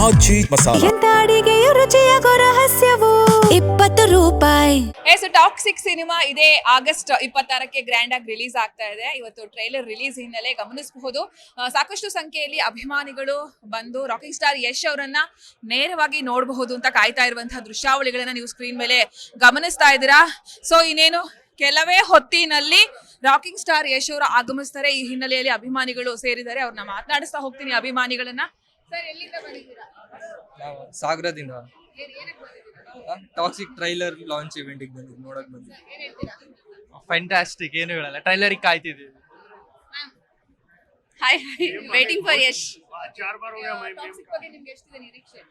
ಆಚಿ ಮಸಾಲ. ಎಂತ ಅಡಿಗೆಯ ರುಚಿಯಾಗೋ ರಹಸ್ಯವು 20 ರೂಪಾಯಿ. Toxic cinema ಇದೇ ಆಗಸ್ಟ್ 26ಕ್ಕೆ ಗ್ರ್ಯಾಂಡ್ ಆಗಿ ರಿಲೀಸ್ ಆಗ್ತಾ ಇದೆ. ಇವತ್ತು ಟ್ರೈಲರ್ ರಿಲೀಸ್ ಹಿನ್ನೆಲೆ ಗಮನಿಸಬಹುದು ಸಾಕಷ್ಟು ಸಂಖ್ಯೆಯಲ್ಲಿ ಅಭಿಮಾನಿಗಳು ಬಂದು ರಾಕಿಂಗ್ ಸ್ಟಾರ್ ಯಶ್ ಅವರನ್ನ ನೇರವಾಗಿ ನೋಡಬಹುದು ಅಂತ ಕಾಯ್ತಾ ಇರುವಂತಹ ದೃಶ್ಯಾವಳಿಗಳನ್ನ ನೀವು ಸ್ಕ್ರೀನ್ ಮೇಲೆ ಗಮನಿಸ್ತಾ ಇದ್ದೀರಾ. ಸೊ ಇನ್ನೇನು ಕೆಲವೇ ಹೊತ್ತಿನಲ್ಲಿ ರಾಕಿಂಗ್ ಸ್ಟಾರ್ ಯಶ್ ಅವರು ಆಗಮಿಸ್ತಾರೆ. ಈ ಹಿನ್ನೆಲೆಯಲ್ಲಿ ಅಭಿಮಾನಿಗಳು ಸೇರಿದ್ದಾರೆ. ಅವ್ರನ್ನ ಮಾತನಾಡಿಸ್ತಾ ಹೋಗ್ತೀನಿ ಅಭಿಮಾನಿಗಳನ್ನ. ಸರ್, ಎಲ್ಲಿಂದ ಬಂದಿದ್ದೀರಾ? ಸಾಗರದಿಂದ. ಟಾಕ್ಸಿಕ್ ಟ್ರೈಲರ್ ಲಾಂಚ್ ಇವೆಂಟ್ ನೋಡಕ್ ಬಂದಿದ್ದೀವಿ. ಫ್ಯಾಂಟಾಸ್ಟಿಕ್, ಏನು ಹೇಳಲ್ಲ, ಟ್ರೈಲರ್ ಕಾಯ್ತಿದ್ದೀವಿ. Hi, waiting for Yash. Toxic ಬಗ್ಗೆ ನಿಮ್ಗೆ ಎಷ್ಟಿದೆ ನಿರೀಕ್ಷೆ?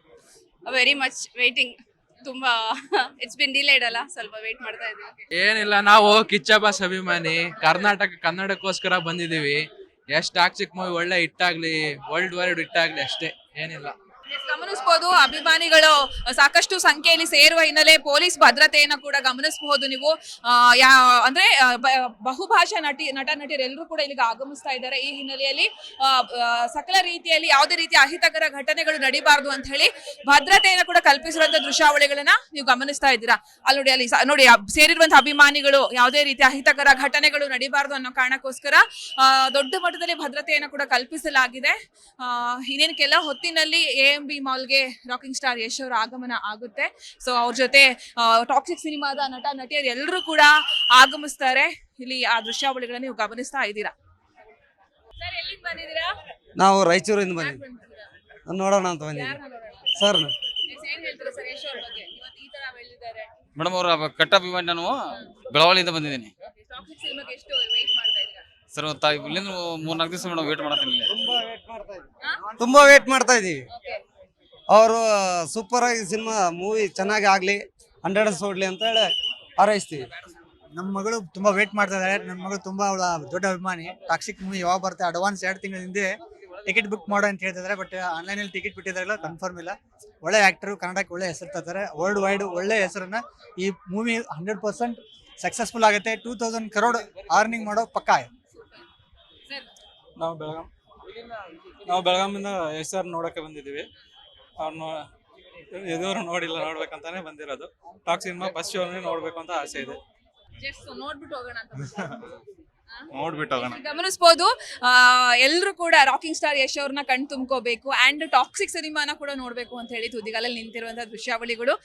Very much waiting. ತುಂಬಾ ಇಟ್ಸ್ ಬಿನ್ ಡಿಲೇಡ್ ಅಲ್ಲ, ಸ್ವಲ್ಪ ವೇಟ್ ಮಾಡ್ತಾ ಇದ್ದೀವಿ. ಏನಿಲ್ಲ, ನಾವು ಕಿಚ್ಚ ಬಾಸ್ ಅಭಿಮಾನಿ, ಕನ್ನಡಕ್ಕೋಸ್ಕರ ಬಂದಿದೀವಿ. ಎಷ್ಟು ಟಾಕ್ಸಿಕ್ ಮೂವಿ ಒಳ್ಳೆ ಹಿಟ್ ಆಗ್ಲಿ, ವರ್ಲ್ಡ್ ವೈಡ್ ಹಿಟ್ ಆಗ್ಲಿ, ಅಷ್ಟೇ, ಏನಿಲ್ಲ. ಗಮನಿಸಬಹುದು ಅಭಿಮಾನಿಗಳು ಸಾಕಷ್ಟು ಸಂಖ್ಯೆಯಲ್ಲಿ ಸೇರುವ ಹಿನ್ನೆಲೆ ಪೊಲೀಸ್ ಭದ್ರತೆಯನ್ನ ಕೂಡ ಗಮನಿಸಬಹುದು ನೀವು. ಅಂದ್ರೆ ಬಹುಭಾಷಾ ನಟ ನಟಿಯರೆಲ್ಲರೂ ಕೂಡ ಇಲ್ಲಿಗೆ ಆಗಮಿಸ್ತಾ ಇದ್ದಾರೆ. ಈ ಹಿನ್ನೆಲೆಯಲ್ಲಿ ಸಕಲ ರೀತಿಯಲ್ಲಿ ಯಾವುದೇ ರೀತಿಯ ಅಹಿತಕರ ಘಟನೆಗಳು ನಡೀಬಾರದು ಅಂತ ಹೇಳಿ ಭದ್ರತೆಯನ್ನ ಕೂಡ ಕಲ್ಪಿಸಿರುವಂತಹ ದೃಶ್ಯಾವಳಿಗಳನ್ನ ನೀವು ಗಮನಿಸ್ತಾ ಇದ್ದೀರಾ. ಅಲ್ಲಿ ನೋಡಿ ಸೇರಿರುವಂತಹ ಅಭಿಮಾನಿಗಳು ಯಾವುದೇ ರೀತಿಯ ಅಹಿತಕರ ಘಟನೆಗಳು ನಡೀಬಾರದು ಅನ್ನೋ ಕಾರಣಕ್ಕೋಸ್ಕರ ದೊಡ್ಡ ಮಟ್ಟದಲ್ಲಿ ಭದ್ರತೆಯನ್ನ ಕೂಡ ಕಲ್ಪಿಸಲಾಗಿದೆ. ಇನ್ನೇನು ಕೆಲ ಹೊತ್ತಿನಲ್ಲಿ AMB ಮಾಲ್ಗೆ ರಾಕಿಂಗ್ ಸ್ಟಾರ್ ಯಶ್ ಅವರ ಆಗಮನ ಆಗುತ್ತೆ. ಸೊ ಅವ್ರ ಜೊತೆ ಟಾಕ್ಸಿಕ್ ಸಿನಿಮಾದ ನಟ ನಟಿಯರು ಎಲ್ಲರೂ ಕೂಡ ಆಗಮಿಸ್ತಾರೆ. ಇಲ್ಲಿ ಆ ದೃಶ್ಯಾವಳಿಗಳನ್ನ ನೀವು ಗಮನಿಸ್ತಾ ಇದ್ದೀರಾ. ಸರ್, ಎಲ್ಲಿಂದ ಬಂದಿದ್ದೀರಾ? ನಾವು ರಾಯಚೂರಿಂದ ಬಂದಿದ್ದೀವಿ. ನೋಡೋಣ ಅಂತ ಬಂದಿದ್ದೀವಿ ಸರ್. ಏನ್ ಹೇಳ್ತೀರಾ ಸರ್ ಯಶ್ ಅವ್ರ ಬಗ್ಗೆ? ಇವತ್ತು ಈ ತರ ಬೆಳೆದಿದ್ದಾರೆ ಮೇಡಮ್. ಅವರ ಕಟ್ಟ ಅಭಿಮಾನಿ, ನಾನು ಬೆಳವಲಿಯಿಂದ ಬಂದಿದ್ದೀನಿ. ಟಾಕ್ಸಿಕ್ ಸಿನಿಮಾಗೆ ಎಷ್ಟು ವೇಟ್ ಮಾಡ್ತಾ ಇದ್ದೀರಾ ಸರ್? ಇಲ್ಲಿಂದ 3-4 ದಿವಸ ಮೇಡಮ್ ವೇಟ್ ಮಾಡತ್ತೀನಿ. ತುಂಬಾ ವೇಟ್ ಮಾಡ್ತಾ ಇದೀವಿ. ಅವರು ಸೂಪರ್ ಆಗಿ ಸಿನಿಮಾ ಮೂವಿ ಚೆನ್ನಾಗಿ ಆಗ್ಲಿ, 100 ಸೋಡ್ಲಿ ಅಂತ ಹೇಳಿ ಹಾರೈಸ್ತೀವಿ. ನಮ್ಮ ಮಗಳು ತುಂಬಾ ವೇಟ್ ಮಾಡ್ತಾ ಇದ್ದಾರೆ. ನನ್ನ ಮಗಳು ತುಂಬಾ ಅವಳ ದೊಡ್ಡ ಅಭಿಮಾನಿ. ಟಾಕ್ಸಿಕ್ ಮೂವಿ ಯಾವಾಗ ಬರುತ್ತೆ, ಅಡ್ವಾನ್ಸ್ 2 ತಿಂಗಳ ಹಿಂದೆ ಟಿಕೆಟ್ ಬುಕ್ ಮಾಡೋ ಅಂತ ಹೇಳ್ತಿದ್ದಾರೆ. ಬಟ್ ಆನ್ಲೈನಲ್ಲಿ ಟಿಕೆಟ್ ಬಿಟ್ಟಿದಾರಲ್ಲ, ಕನ್ಫರ್ಮ್ ಇಲ್ಲ. ಒಳ್ಳೆ ಆಕ್ಟರ್, ಕನ್ನಡಕ್ಕೆ ಒಳ್ಳೆ ಹೆಸರು ತರ್ತಾರೆ. ವರ್ಲ್ಡ್ ವೈಡ್ ಒಳ್ಳೆ ಹೆಸರನ್ನ ಈ ಮೂವಿ 100% ಸಕ್ಸಸ್ಫುಲ್ ಆಗುತ್ತೆ. 2000 crore ಅರ್ನಿಂಗ್ ಮಾಡೋ ಪಕ್ಕ. ನಾವು ಬೆಳಗಾಮಿಂದ ಯಶ್ ಸರ್ ನೋಡಕ್ಕೆ ಬಂದಿದ್ದೀವಿ. ಅವ್ರನ್ನ ಎದುರು ನೋಡ್ಬೇಕಂತಾನೆ ಬಂದಿರೋದು. ಟಾಕ್ಸಿಕ್ ಸಿನಿಮಾ ಫಸ್ಟ್ ಶೋ ನೋಡ್ಬೇಕು ಅಂತ ಆಸೆ ಇದೆ. ನೋಡ್ಬಿಟ್ಟು ಹೋಗೋಣ ಅಂತ ನೋಡ್ಬಿಟ್ಟು ಹೋಗೋಣ. ಗಮನಿಸಬಹುದು ಎಲ್ಲರೂ ಕೂಡ ರಾಕಿಂಗ್ ಸ್ಟಾರ್ ಯಶ್ ಅವ್ರನ್ನ ಕಣ್ ತುಂಬ್ಕೋಬೇಕು ಅಂಡ್ ಟಾಕ್ಸಿಕ್ ಸಿನಿಮಾನ ಕೂಡ ನೋಡ್ಬೇಕು ಅಂತ ಹೇಳಿ ತುದಿಗಾಲಲ್ಲಿ ನಿಂತಿರುವಂತಹ ದೃಶ್ಯಾವಳಿಗಳು.